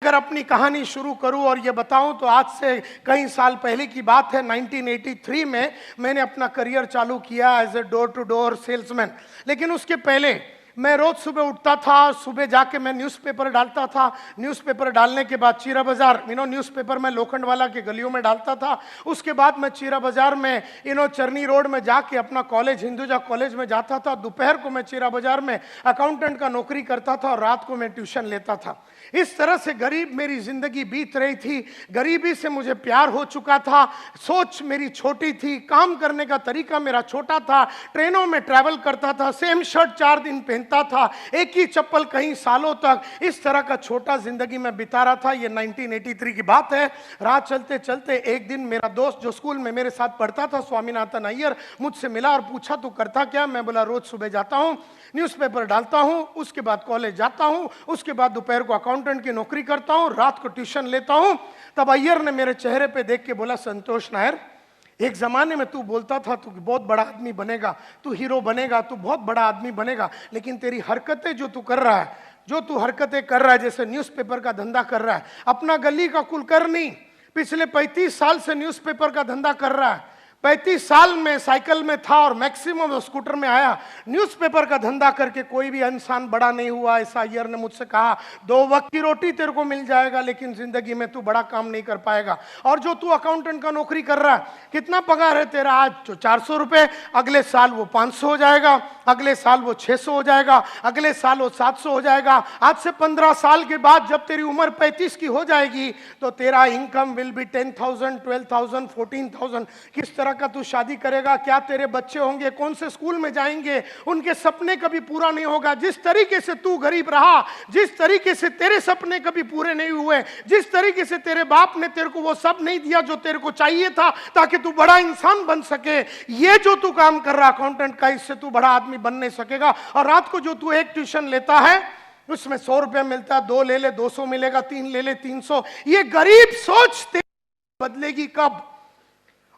अगर अपनी कहानी शुरू करूं और ये बताऊं तो आज से कई साल पहले की बात है। 1983 में मैंने अपना करियर चालू किया as a door to door salesman. लेकिन उसके पहले मैं रोज सुबह उठता था, सुबह जाके मैं न्यूज़पेपर डालता था। न्यूज़पेपर डालने के बाद चीरा बाजार, न्यूज़पेपर मैं लोखंडवाला के गलियों में डालता था। उसके बाद मैं चीरा बाजार में चरनी रोड में जाके अपना कॉलेज, हिंदुजा कॉलेज में जाता था। दोपहर को मैं चीरा बाजार में अकाउंटेंट का नौकरी करता था और रात को मैं ट्यूशन लेता था। इस तरह से गरीब मेरी जिंदगी बीत रही थी। गरीबी से मुझे प्यार हो चुका था। सोच मेरी छोटी थी, काम करने का तरीका मेरा छोटा था। ट्रेनों में ट्रैवल करता था, सेम शर्ट 4 दिन पहनता था, एक ही चप्पल कई सालों तक। इस तरह का छोटा जिंदगी में बिता रहा था। ये 1983 की बात है। रात चलते चलते एक दिन मेरा दोस्त जो स्कूल में मेरे साथ पढ़ता था, स्वामीनाथन अय्यर, मुझसे मिला और पूछा तू करता क्या? मैं बोला रोज सुबह जाता हूँ, न्यूज़पेपर डालता हूँ, उसके बाद कॉलेज जाता हूँ, उसके बाद दोपहर को अकाउंटेंट की नौकरी करता हूँ, रात को ट्यूशन लेता हूँ। तब अय्यर ने मेरे चेहरे पे देख के बोला, संतोष नायर, एक जमाने में तू बोलता था तू बहुत बड़ा आदमी बनेगा, तू हीरो बनेगा, तू बहुत बड़ा आदमी बनेगा, लेकिन तेरी हरकतें जो तू कर रहा है, जैसे न्यूज़पेपर का धंधा कर रहा है, अपना गली का कुलकर्णी पिछले 35 साल से न्यूज़पेपर का धंधा कर रहा है। 35 साल में साइकिल में था और मैक्सिमम स्कूटर में आया। न्यूज़पेपर का धंधा करके कोई भी इंसान बड़ा नहीं हुआ, ऐसा अय्यर ने मुझसे कहा। 2 वक्त की रोटी तेरे को मिल जाएगा, लेकिन जिंदगी में तू बड़ा काम नहीं कर पाएगा। और जो तू अकाउंटेंट का नौकरी कर रहा है, कितना पगार है तेरा? आज जो 400 रुपए, अगले साल वो 500 हो जाएगा, अगले साल वो 600 हो जाएगा, अगले साल वो 700 हो जाएगा। आज से 15 साल के बाद जब तेरी उम्र 35 की हो जाएगी तो तेरा इनकम विल बी 10,000, 12,000, 14,000। किस तरह का तू शादी करेगा? क्या तेरे बच्चे होंगे? कौन से स्कूल में जाएंगे? उनके सपने कभी पूरा नहीं होगा। जिस तरीके से तू गरीब रहा, जिस तरीके से तेरे सपने कभी पूरे नहीं हुए, जिस तरीके से तेरे बाप ने तेरे को वो सब नहीं दिया जो तेरे को चाहिए था ताकि तू बड़ा इंसान बन सके, ये जो तू काम कर रहा अकाउंटेंट का, इससे तू बड़ा आदमी बन नहीं सकेगा। और रात को जो तू एक ट्यूशन लेता है उसमें 100 रुपया मिलता है, 2 ले ले 200 मिलेगा, 3 ले ले 300। ये गरीब सोच तेरी बदलेगी कब?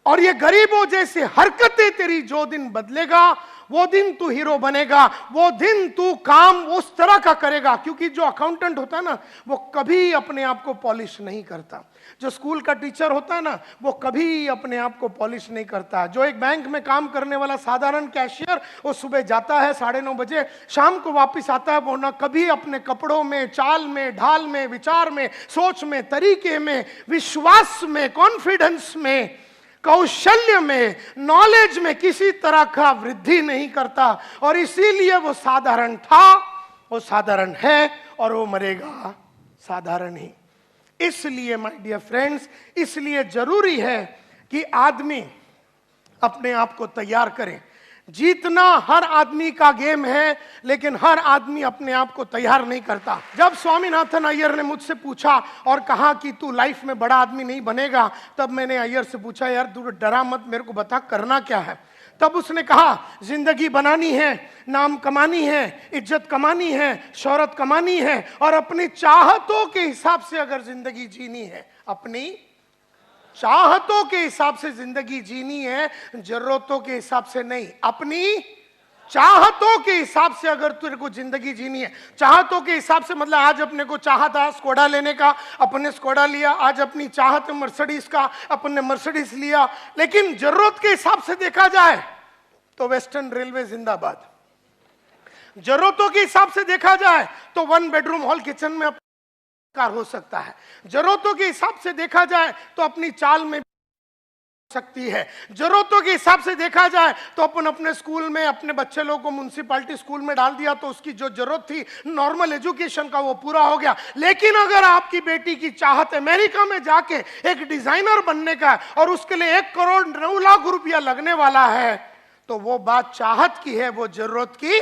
और ये गरीबों जैसे हरकतें तेरी जो दिन बदलेगा, वो दिन तू हीरो बनेगा, वो दिन तू काम उस तरह का करेगा। क्योंकि जो अकाउंटेंट होता है ना, वो कभी अपने आप को पॉलिश नहीं करता। जो स्कूल का टीचर होता है ना, वो कभी अपने आप को पॉलिश नहीं करता। जो एक बैंक में काम करने वाला साधारण कैशियर, वो सुबह जाता है 9:30 बजे, शाम को वापस आता है, वो ना कभी अपने कपड़ों में, चाल में, ढाल में, विचार में, सोच में, तरीके में, विश्वास में, कॉन्फिडेंस में, कौशल्य में, नॉलेज में किसी तरह का वृद्धि नहीं करता। और इसीलिए वो साधारण था, वो साधारण है और वो मरेगा साधारण ही। इसलिए माय डियर फ्रेंड्स, इसलिए जरूरी है कि आदमी अपने आप को तैयार करे। जीतना हर आदमी का गेम है, लेकिन हर आदमी अपने आप को तैयार नहीं करता। जब स्वामीनाथन अय्यर ने मुझसे पूछा और कहा कि तू लाइफ में बड़ा आदमी नहीं बनेगा, तब मैंने अय्यर से पूछा, यार तू डरा मत, मेरे को बता करना क्या है। तब उसने कहा, जिंदगी बनानी है, नाम कमानी है, इज्जत कमानी है, शोहरत कमानी है, और अपनी चाहतों के हिसाब से अगर जिंदगी जीनी है, अपनी चाहतों के हिसाब से जिंदगी जीनी है, जरूरतों के हिसाब से नहीं। अपनी चाहतों के हिसाब से अगर तेरे को जिंदगी जीनी है, चाहतों के हिसाब से मतलब आज अपने को चाहा था स्कोडा लेने का, अपने स्कोडा लिया। आज अपनी चाहत मर्सिडीज का, अपने मर्सिडीज लिया। लेकिन जरूरत के हिसाब से देखा जाए तो वेस्टर्न रेलवे जिंदाबाद। जरूरतों के हिसाब से देखा जाए तो 1 बेडरूम हॉल किचन में कार हो सकता है। जरूरतों के हिसाब से देखा जाए तो अपनी चाल में सकती है। जरूरतों के हिसाब से देखा जाए तो अपन अपने स्कूल में अपने बच्चे लोगों को म्युनिसिपैलिटी स्कूल में डाल दिया तो उसकी जो जरूरत थी नॉर्मल एजुकेशन का, वो पूरा हो गया। लेकिन अगर आपकी बेटी की चाहत अमेरिका में जाके एक डिजाइनर बनने का और उसके लिए 1 करोड़ 9 लाख रुपया लगने वाला है, तो वो बात चाहत की है, वो जरूरत की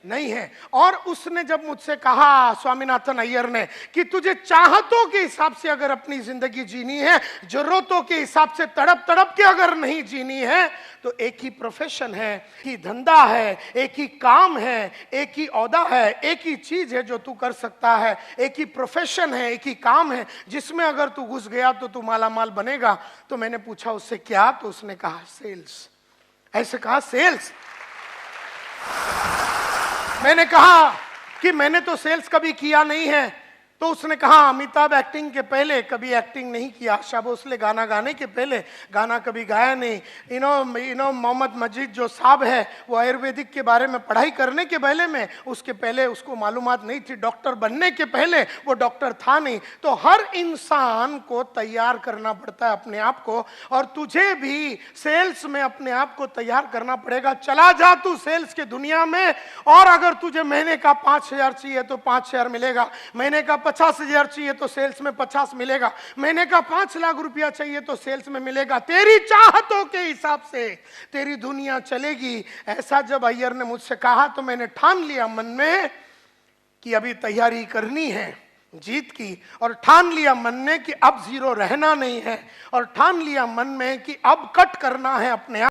नहीं है। और उसने जब मुझसे कहा, स्वामीनाथन अय्यर ने, कि तुझे चाहतों के हिसाब से अगर अपनी जिंदगी जीनी है, जरूरतों के हिसाब से तड़प तड़प के अगर नहीं जीनी है, तो एक ही प्रोफेशन है, एक ही धंधा है, एक ही काम है, एक ही औहदा है, एक ही चीज है जो तू कर सकता है, एक ही प्रोफेशन है, एक ही काम है जिसमें अगर तू घुस गया तो तू मालामाल बनेगा। तो मैंने पूछा उससे क्या? तो उसने कहा सेल्स। ऐसे कहा सेल्स। मैंने कहा कि मैंने तो सेल्स कभी किया नहीं है। तो उसने कहा अमिताभ एक्टिंग के पहले कभी एक्टिंग नहीं किया, आशा भोसले गाना गाने के पहले गाना कभी गाया नहीं, मोहम्मद मजीद जो साहब है वो आयुर्वेदिक के बारे में पढ़ाई करने के उसके पहले उसको मालूमात नहीं थी, डॉक्टर बनने के पहले वो डॉक्टर था नहीं। तो हर इंसान को तैयार करना पड़ता है अपने आप को, और तुझे भी सेल्स में अपने आप को तैयार करना पड़ेगा। चला जा तू सेल्स के दुनिया में, और अगर तुझे महीने का 5,000 चाहिए तो 5,000 मिलेगा, महीने का 50,000 चाहिए तो सेल्स में 50 मिलेगा, महीने का 5 लाख रुपया चाहिए तो सेल्स में मिलेगा। तेरी चाहतों के हिसाब से तेरी दुनिया चलेगी। ऐसा जब अय्यर ने मुझसे कहा तो मैंने ठान लिया मन में कि अभी तैयारी करनी है जीत की, और ठान लिया मन में कि अब जीरो रहना नहीं है, और ठान लिया मन में कि अब कट करना है अपने आप।